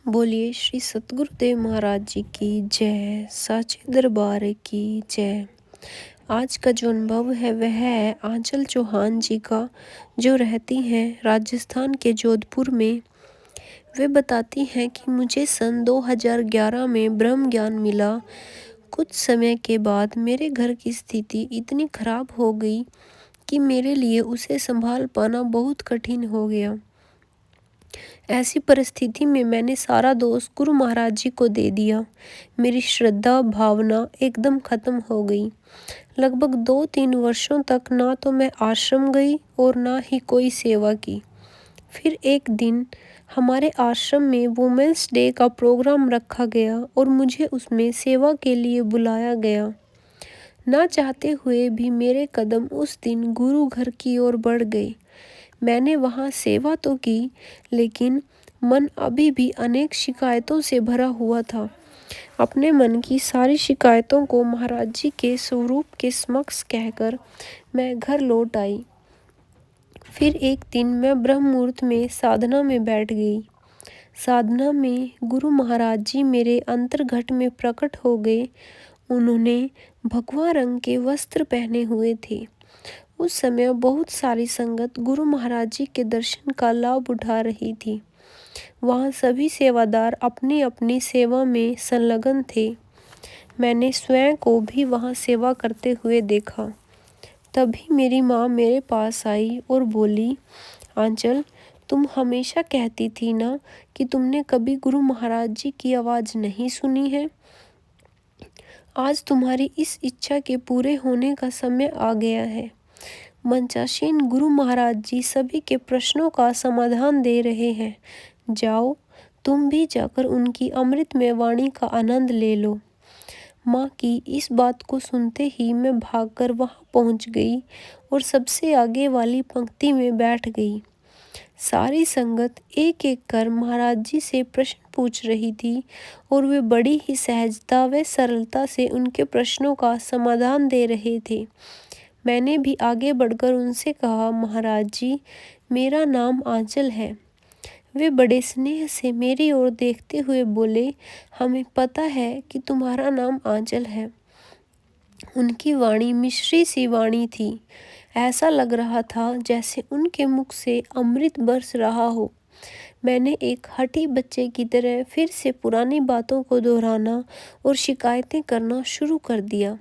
बोलिए श्री सतगुरुदेव महाराज जी की जय, साचे दरबार की जय। आज का जो अनुभव है वह है आंचल चौहान जी का, जो रहती हैं राजस्थान के जोधपुर में। वे बताती हैं कि मुझे सन 2011 में ब्रह्म ज्ञान मिला। कुछ समय के बाद मेरे घर की स्थिति इतनी खराब हो गई कि मेरे लिए उसे संभाल पाना बहुत कठिन हो गया। ऐसी परिस्थिति में मैंने सारा दोष गुरु महाराज जी को दे दिया। मेरी श्रद्धा भावना एकदम खत्म हो गई। लगभग 2-3 वर्षों तक ना तो मैं आश्रम गई और ना ही कोई सेवा की। फिर एक दिन हमारे आश्रम में वुमेन्स डे का प्रोग्राम रखा गया और मुझे उसमें सेवा के लिए बुलाया गया। ना चाहते हुए भी मेरे कदम उस दिन गुरु घर की ओर बढ़ गए। मैंने वहाँ सेवा तो की, लेकिन मन अभी भी अनेक शिकायतों से भरा हुआ था। अपने मन की सारी शिकायतों को महाराज जी के स्वरूप के समक्ष कहकर मैं घर लौट आई। फिर एक दिन मैं ब्रह्म मुहूर्त में साधना में बैठ गई। साधना में गुरु महाराज जी मेरे अंतर्घट में प्रकट हो गए। उन्होंने भगवा रंग के वस्त्र पहने हुए थे। उस समय बहुत सारी संगत गुरु महाराज जी के दर्शन का लाभ उठा रही थी। वहाँ सभी सेवादार अपनी अपनी सेवा में संलग्न थे। मैंने स्वयं को भी वहाँ सेवा करते हुए देखा। तभी मेरी माँ मेरे पास आई और बोली, आंचल, तुम हमेशा कहती थी ना कि तुमने कभी गुरु महाराज जी की आवाज़ नहीं सुनी है। आज तुम्हारी इस इच्छा के पूरे होने का समय आ गया है। मंचासीन गुरु महाराज जी सभी के प्रश्नों का समाधान दे रहे हैं। जाओ, तुम भी जाकर उनकी अमृतमय वाणी का आनंद ले लो। माँ की इस बात को सुनते ही मैं भागकर वहाँ पहुँच गई और सबसे आगे वाली पंक्ति में बैठ गई। सारी संगत एक एक कर महाराज जी से प्रश्न पूछ रही थी और वे बड़ी ही सहजता व सरलता से उनके प्रश्नों का समाधान दे रहे थे। मैंने भी आगे बढ़कर उनसे कहा, महाराज जी, मेरा नाम आंचल है। वे बड़े स्नेह से मेरी ओर देखते हुए बोले, हमें पता है कि तुम्हारा नाम आंचल है। उनकी वाणी मिश्री सी वाणी थी। ऐसा लग रहा था जैसे उनके मुख से अमृत बरस रहा हो। मैंने एक हठी बच्चे की तरह फिर से पुरानी बातों को दोहराना और शिकायतें करना शुरू कर दिया।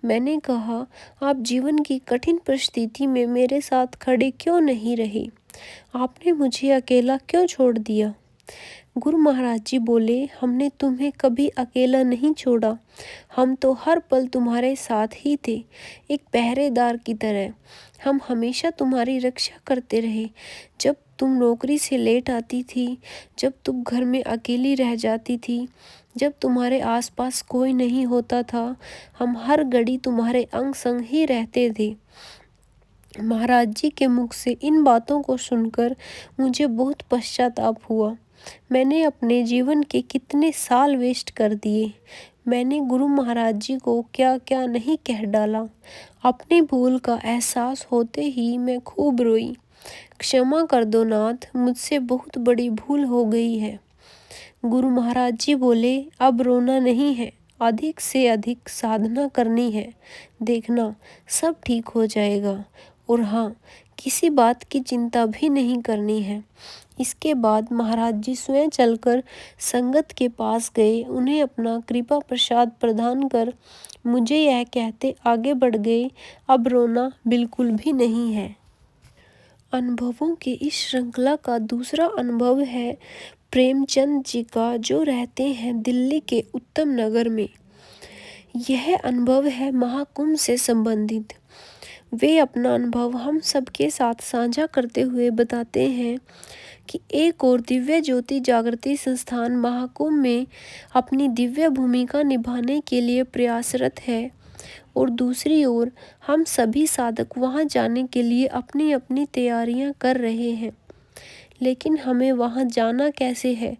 मैंने कहा, आप जीवन की कठिन परिस्थिति में मेरे साथ खड़े क्यों नहीं रहे? आपने मुझे अकेला क्यों छोड़ दिया? गुरु महाराज जी बोले, हमने तुम्हें कभी अकेला नहीं छोड़ा। हम तो हर पल तुम्हारे साथ ही थे, एक पहरेदार की तरह। हम हमेशा तुम्हारी रक्षा करते रहे। जब तुम नौकरी से लेट आती थी, जब तुम घर में अकेली रह जाती थी, जब तुम्हारे आसपास कोई नहीं होता था, हम हर घड़ी तुम्हारे अंग संग ही रहते थे। महाराज जी के मुख से इन बातों को सुनकर मुझे बहुत पश्चाताप हुआ। मैंने अपने जीवन के कितने साल वेस्ट कर दिए। मैंने गुरु महाराज जी को क्या क्या नहीं कह डाला। अपनी भूल का एहसास होते ही मैं खूब रोई। क्षमा कर दो नाथ, मुझसे बहुत बड़ी भूल हो गई है। गुरु महाराज जी बोले, अब रोना नहीं है, अधिक से अधिक साधना करनी है। देखना, सब ठीक हो जाएगा। और हाँ, किसी बात की चिंता भी नहीं करनी है। इसके बाद महाराज जी स्वयं चलकर संगत के पास गए, उन्हें अपना कृपा प्रसाद प्रदान कर मुझे यह कहते आगे बढ़ गए, अब रोना बिल्कुल भी नहीं है। अनुभवों की इस श्रृंखला का दूसरा अनुभव है प्रेमचंद जी का, जो रहते हैं दिल्ली के उत्तम नगर में। यह अनुभव है महाकुंभ से संबंधित। वे अपना अनुभव हम सबके साथ साझा करते हुए बताते हैं कि एक और दिव्य ज्योति जागृति संस्थान महाकुंभ में अपनी दिव्य भूमिका निभाने के लिए प्रयासरत है और दूसरी ओर हम सभी साधक वहां जाने के लिए अपनी अपनी तैयारियां कर रहे हैं। लेकिन हमें वहां जाना कैसे है,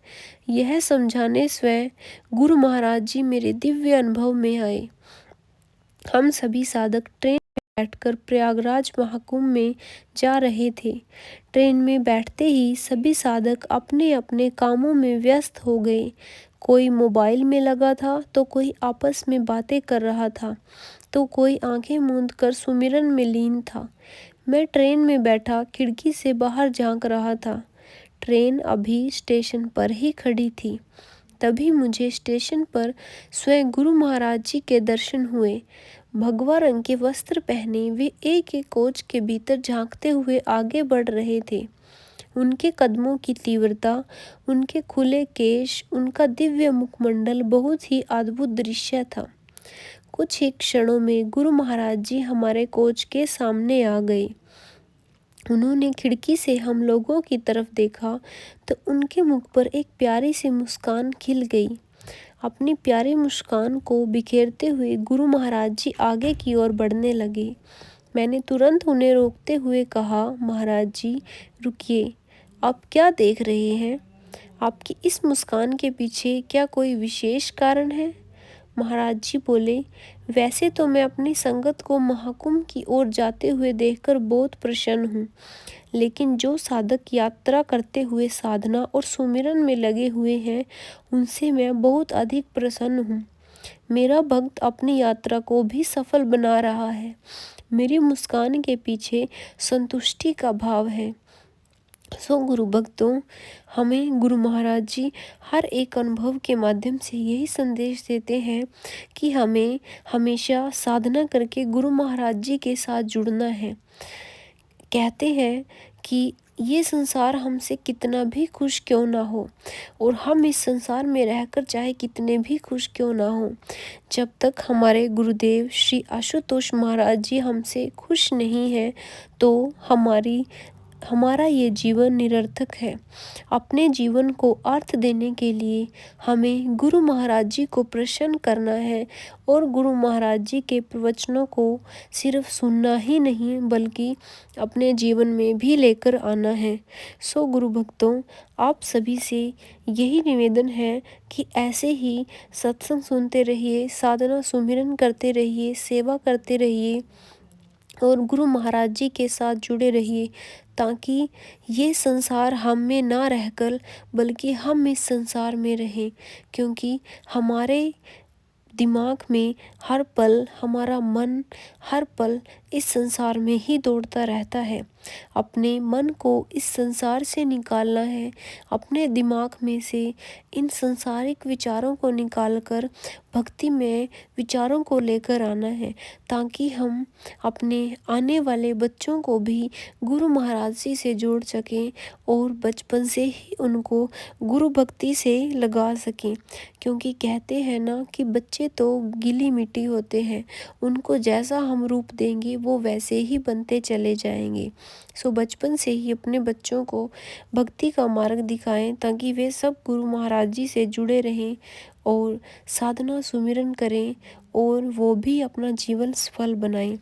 यह समझाने स्वयं गुरु महाराज जी मेरे दिव्य अनुभव में आए। हम सभी साधक ट्रेन बैठकर प्रयागराज महाकुंभ में जा रहे थे। ट्रेन में बैठते ही सभी साधक अपने अपने कामों में व्यस्त हो गए। कोई मोबाइल में लगा था तो कोई आपस में बातें कर रहा था तो कोई आंखें मूंद कर सुमिरन में लीन था। मैं ट्रेन में बैठा खिड़की से बाहर झांक रहा था। ट्रेन अभी स्टेशन पर ही खड़ी थी। तभी मुझे स्टेशन पर स्वयं गुरु महाराज जी के दर्शन हुए। भगवा रंग के वस्त्र पहने वे एक एक कोच के भीतर झांकते हुए आगे बढ़ रहे थे। उनके कदमों की तीव्रता, उनके खुले केश, उनका दिव्य मुखमंडल बहुत ही अद्भुत दृश्य था। कुछ ही क्षणों में गुरु महाराज जी हमारे कोच के सामने आ गए। उन्होंने खिड़की से हम लोगों की तरफ देखा तो उनके मुख पर एक प्यारी सी मुस्कान खिल गई। अपनी प्यारी मुस्कान को बिखेरते हुए गुरु महाराज जी आगे की ओर बढ़ने लगे। मैंने तुरंत उन्हें रोकते हुए कहा, महाराज जी रुकिए, आप क्या देख रहे हैं? आपकी इस मुस्कान के पीछे क्या कोई विशेष कारण है? महाराज जी बोले, वैसे तो मैं अपनी संगत को महाकुंभ की ओर जाते हुए देखकर बहुत प्रसन्न हूँ, लेकिन जो साधक यात्रा करते हुए साधना और सुमिरन में लगे हुए हैं उनसे मैं बहुत अधिक प्रसन्न हूँ। मेरा भक्त अपनी यात्रा को भी सफल बना रहा है। मेरी मुस्कान के पीछे संतुष्टि का भाव है। सो गुरु भक्तों, हमें गुरु महाराज जी हर एक अनुभव के माध्यम से यही संदेश देते हैं कि हमें हमेशा साधना करके गुरु महाराज जी के साथ जुड़ना है। कहते हैं कि ये संसार हमसे कितना भी खुश क्यों ना हो और हम इस संसार में रहकर चाहे कितने भी खुश क्यों ना हो, जब तक हमारे गुरुदेव श्री आशुतोष महाराज जी हमसे खुश नहीं हैं तो हमारा ये जीवन निरर्थक है। अपने जीवन को अर्थ देने के लिए हमें गुरु महाराज जी को प्रसन्न करना है और गुरु महाराज जी के प्रवचनों को सिर्फ सुनना ही नहीं बल्कि अपने जीवन में भी लेकर आना है। सो गुरु भक्तों, आप सभी से यही निवेदन है कि ऐसे ही सत्संग सुनते रहिए, साधना सुमिरन करते रहिए, सेवा करते रहिए और गुरु महाराज जी के साथ जुड़े रहिए, ताकि ये संसार हम में ना रहकर बल्कि हम इस संसार में रहें। क्योंकि हमारे दिमाग में हर पल, हमारा मन हर पल इस संसार में ही दौड़ता रहता है। अपने मन को इस संसार से निकालना है। अपने दिमाग में से इन सांसारिक विचारों को निकालकर भक्ति में विचारों को लेकर आना है, ताकि हम अपने आने वाले बच्चों को भी गुरु महाराज जी से जोड़ सकें और बचपन से ही उनको गुरु भक्ति से लगा सकें। क्योंकि कहते हैं ना कि बच्चे तो गीली मिट्टी होते हैं, उनको जैसा हम रूप देंगे वो वैसे ही बनते चले जाएंगे। सो बचपन से ही अपने बच्चों को भक्ति का मार्ग दिखाएं, ताकि वे सब गुरु महाराज जी से जुड़े रहें और साधना सुमिरन करें और वो भी अपना जीवन सफल बनाएं।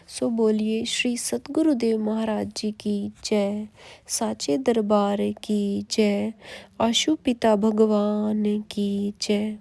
सो बोलिए श्री सतगुरुदेव महाराज जी की जय, साचे दरबार की जय, आशु पिता भगवान की जय।